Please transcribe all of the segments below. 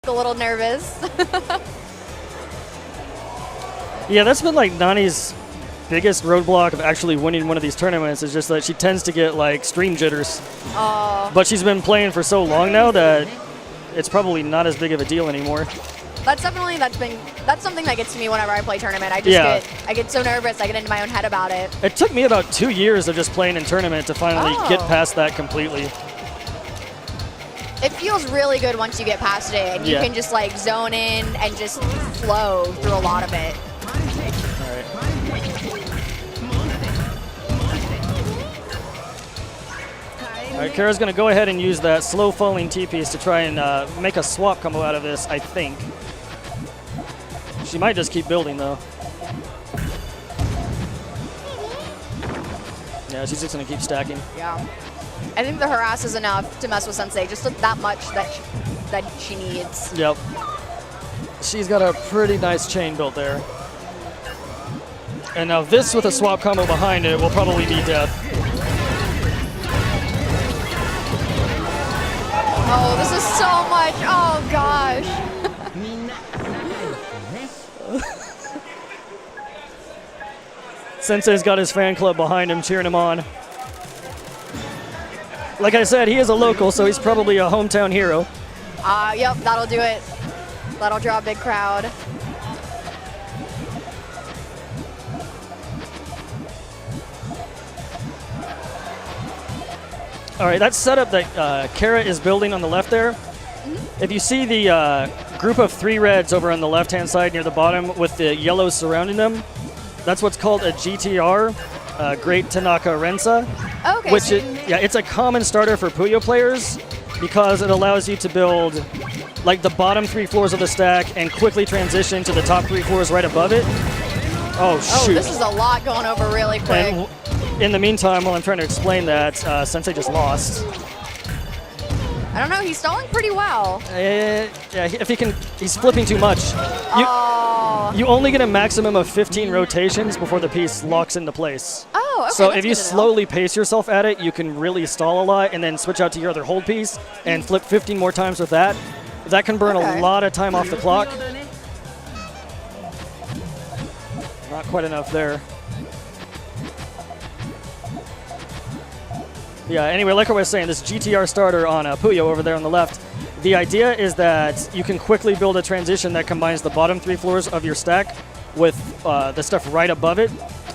a little nervous. Yeah, that's been like Nani's biggest roadblock of actually winning one of these tournaments is just that she tends to get like stream jitters. But she's been playing for so long now that it's probably not as big of a deal anymore. That's something that gets to me whenever I play tournament. I get so nervous. I get into my own head about it. It took me about 2 years of just playing in tournament to finally get past that completely. It feels really good once you get past it, and you can just like zone in and just flow through a lot of it. All right, Kara's going to go ahead and use that slow falling T-piece to try and make a swap combo out of this, I think. She might just keep building, though. Yeah, she's just going to keep stacking. Yeah. I think the harass is enough to mess with Sensei, just that much that she needs. Yep. She's got a pretty nice chain built there. And now this with a swap combo behind it will probably be death. Oh, this is so much. Oh, gosh. Sensei's got his fan club behind him, cheering him on. Like I said, he is a local, so he's probably a hometown hero. Yep, that'll do it. That'll draw a big crowd. All right, that setup that Kara is building on the left there, if you see the group of 3 reds over on the left-hand side near the bottom with the yellows surrounding them, that's what's called a GTR, Great Tanaka Rensa. Okay. Which it's a common starter for Puyo players because it allows you to build like the bottom 3 floors of the stack and quickly transition to the top 3 floors right above it. Oh, shoot. Oh, this is a lot going over really quick. And in the meantime, while I'm trying to explain that, Sensei just lost. I don't know, he's stalling pretty well. Yeah, if he can, he's flipping too much. You only get a maximum of 15 rotations before the piece locks into place. Oh, okay. So if you slowly pace yourself at it, you can really stall a lot and then switch out to your other hold piece and flip 15 more times with that. That can burn a lot of time off the clock. Not quite enough there. Yeah, anyway, like I was saying, this GTR starter on Puyo over there on the left, the idea is that you can quickly build a transition that combines the bottom 3 floors of your stack with the stuff right above it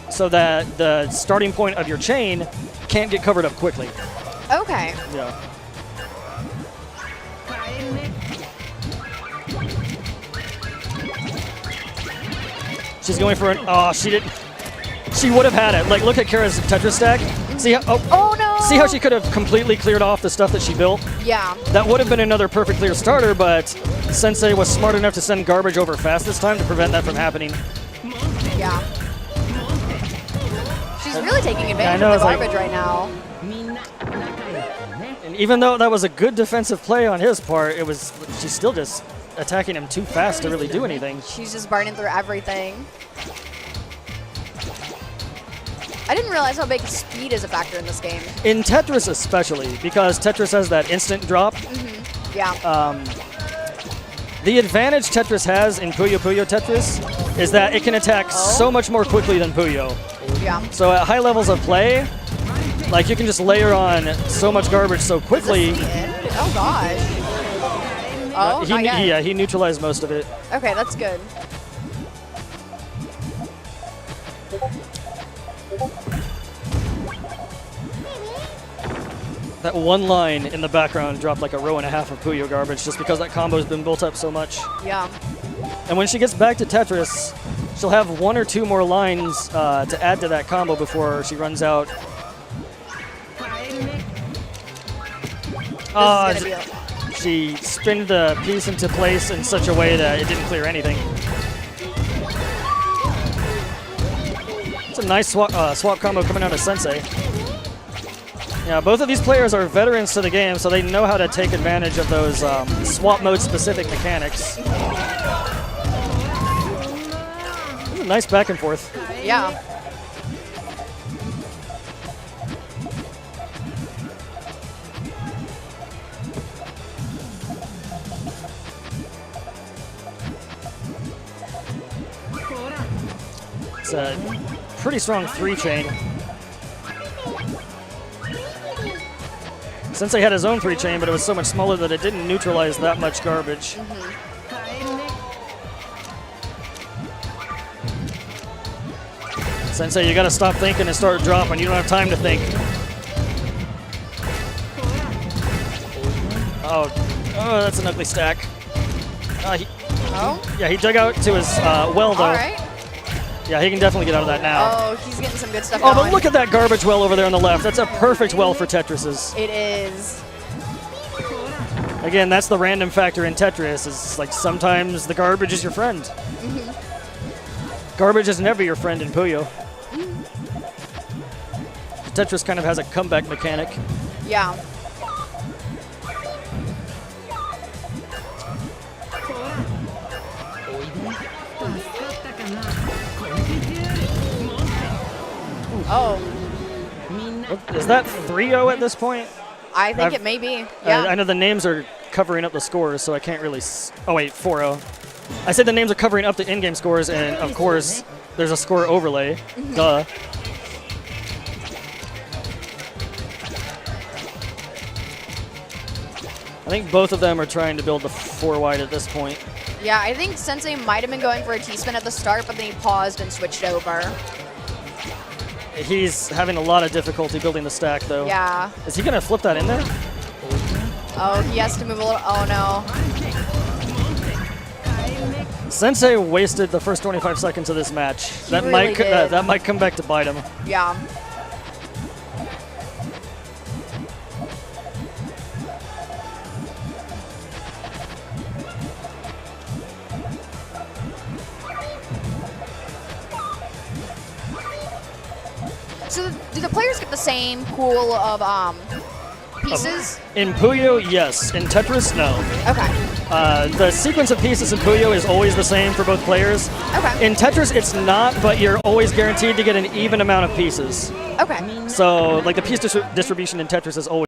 so that the starting point of your chain can't get covered up quickly. Okay. Yeah. She's going for an, oh, she didn't. She would have had it. Like, look at Kara's Tetris stack. See how, oh no! See how she could have completely cleared off the stuff that she built? Yeah. That would have been another perfect clear starter, but Sensei was smart enough to send garbage over fast this time to prevent that from happening. Yeah. She's really taking advantage of the garbage right now. And even though that was a good defensive play on his part, she's still just attacking him too fast to really do anything. She's just burning through everything. I didn't realize how big speed is a factor in this game. In Tetris especially, because Tetris has that instant drop. Yeah. The advantage Tetris has in Puyo Puyo Tetris is that it can attack so much more quickly than Puyo. Yeah. So at high levels of play, like you can just layer on so much garbage so quickly. Oh gosh. Oh, not yet. He neutralized most of it. Okay, that's good. That one line in the background dropped like a row and a half of Puyo garbage just because that combo's been built up so much. Yeah. And when she gets back to Tetris, she'll have 1 or 2 more lines to add to that combo before she runs out. She spinned the piece into place in such a way that it didn't clear anything. It's a nice swap combo coming out of Sensei. Yeah, both of these players are veterans to the game, so they know how to take advantage of those swap mode specific mechanics. Ooh, nice back and forth. Yeah. It's a pretty strong 3-chain. Sensei had his own 3-chain, but it was so much smaller that it didn't neutralize that much garbage. Sensei, you gotta stop thinking and start dropping. You don't have time to think. Oh, that's an ugly stack. Yeah, he dug out to his well, though. All right. Yeah, he can definitely get out of that now. Oh, he's getting some good stuff Oh, going. but look at that garbage well over there on the left. That's a perfect well for Tetrises. It is. Again, that's the random factor in Tetris. Is like sometimes the garbage is your friend. Garbage is never your friend in Puyo. Tetris kind of has a comeback mechanic. Yeah. Oh. Is that 3-0 at this point? I think it may be. Yeah. I know the names are covering up the scores, so I can't really... Oh, wait, 4-0. I said the names are covering up the in-game scores, and of course, there's a score overlay. Duh. I think both of them are trying to build the 4-wide at this point. Yeah, I think Sensei might have been going for a T-spin at the start, but then he paused and switched over. He's having a lot of difficulty building the stack, though. Yeah. Is he going to flip that in there? Oh, he has to move a little. Oh, no. Sensei wasted the first 25 seconds of this match. That really did. That might come back to bite him. Yeah. So do the players get the same pool of pieces? In Puyo, yes. In Tetris, no. Okay. The sequence of pieces in Puyo is always the same for both players. Okay. In Tetris, it's not, but you're always guaranteed to get an even amount of pieces. Okay. So, like, the piece distribution in Tetris is always